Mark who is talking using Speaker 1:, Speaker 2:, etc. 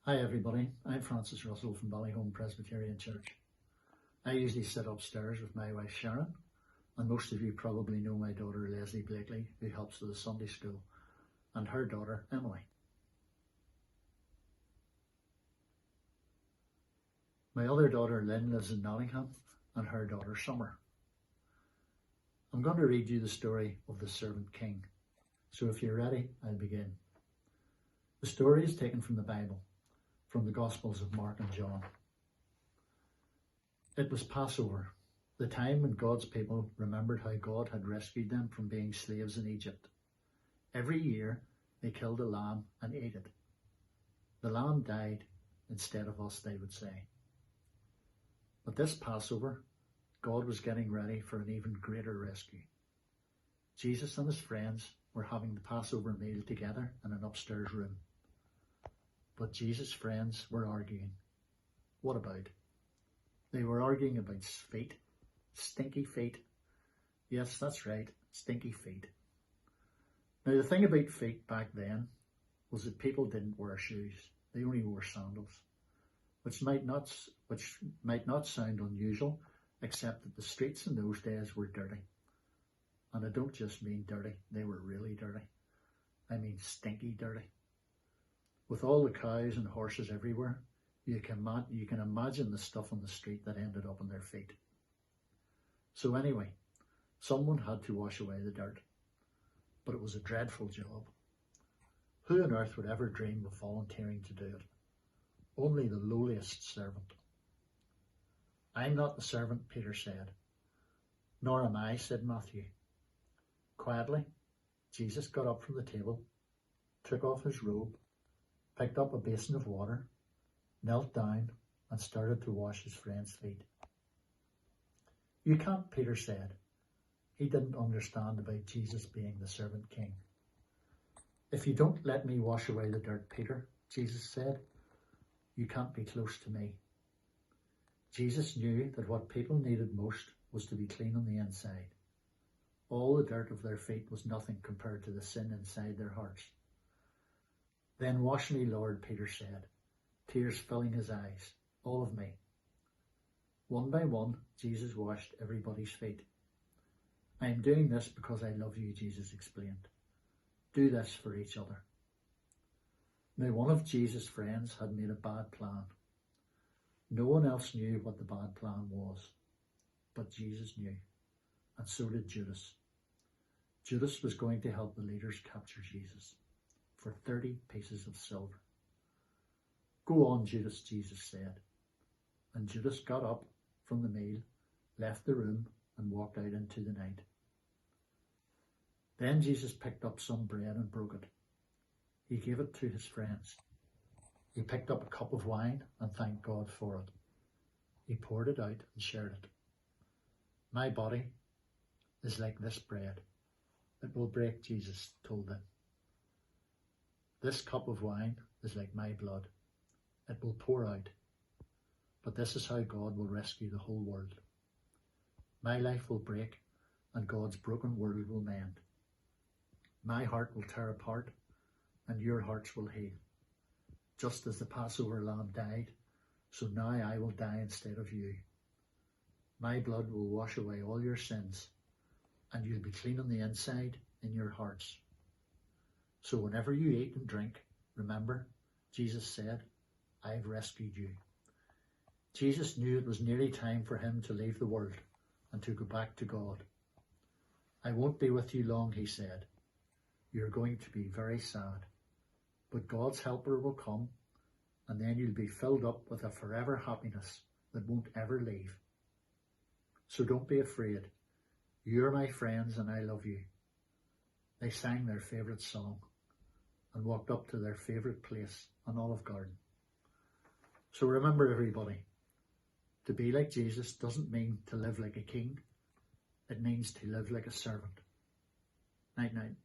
Speaker 1: Hi everybody, I'm Francis Russell from Ballyhome Presbyterian Church. I usually sit upstairs with my wife Sharon, and most of you probably know my daughter Leslie Blakely, who helps with the Sunday school, and her daughter Emily. My other daughter Lynn lives in Nottingham, and her daughter Summer. I'm going to read you the story of the Servant King, so if you're ready, I'll begin. The story is taken from the Bible, from the Gospels of Mark and John. It was Passover, the time when God's people remembered how God had rescued them from being slaves in Egypt. Every year they killed a lamb and ate it. The lamb died instead of us, they would say. But this Passover, God was getting ready for an even greater rescue. Jesus and his friends were having the Passover meal together in an upstairs room. But Jesus' friends were arguing. What about? They were arguing about feet. Stinky feet. Yes, that's right, stinky feet. Now the thing about feet back then was that people didn't wear shoes. They only wore sandals, which might not sound unusual, except that the streets in those days were dirty. And I don't just mean dirty, they were really dirty. I mean stinky dirty. With all the cows and horses everywhere, you can imagine the stuff on the street that ended up on their feet. So anyway, someone had to wash away the dirt, but it was a dreadful job. Who on earth would ever dream of volunteering to do it? Only the lowliest servant. I'm not the servant, Peter said. Nor am I, said Matthew. Quietly, Jesus got up from the table, took off his robe, picked up a basin of water, knelt down and started to wash his friend's feet. You can't, Peter said. He didn't understand about Jesus being the servant king. If you don't let me wash away the dirt, Peter, Jesus said, you can't be close to me. Jesus knew that what people needed most was to be clean on the inside. All the dirt of their feet was nothing compared to the sin inside their hearts. Then wash me, Lord, Peter said, tears filling his eyes, all of me. One by one, Jesus washed everybody's feet. I am doing this because I love you, Jesus explained. Do this for each other. Now one of Jesus' friends had made a bad plan. No one else knew what the bad plan was, but Jesus knew, and so did Judas. Judas was going to help the leaders capture Jesus for 30 pieces of silver. Go on, Judas, Jesus said. And Judas got up from the meal, left the room, and walked out into the night. Then Jesus picked up some bread and broke it. He gave it to his friends. He picked up a cup of wine and thanked God for it. He poured it out and shared it. My body is like this bread. It will break, Jesus told them. This cup of wine is like my blood. It will pour out. But this is how God will rescue the whole world. My life will break, and God's broken world will mend. My heart will tear apart, and your hearts will heal. Just as the Passover lamb died, so now I will die instead of you. My blood will wash away all your sins, and you'll be clean on the inside in your hearts. So whenever you eat and drink, remember, Jesus said, I've rescued you. Jesus knew it was nearly time for him to leave the world and to go back to God. I won't be with you long, he said. You're going to be very sad. But God's helper will come, and then you'll be filled up with a forever happiness that won't ever leave. So don't be afraid. You're my friends and I love you. They sang their favourite song and walked up to their favourite place, an Olive Garden. So remember, everybody, to be like Jesus doesn't mean to live like a king. It means to live like a servant. Night, night.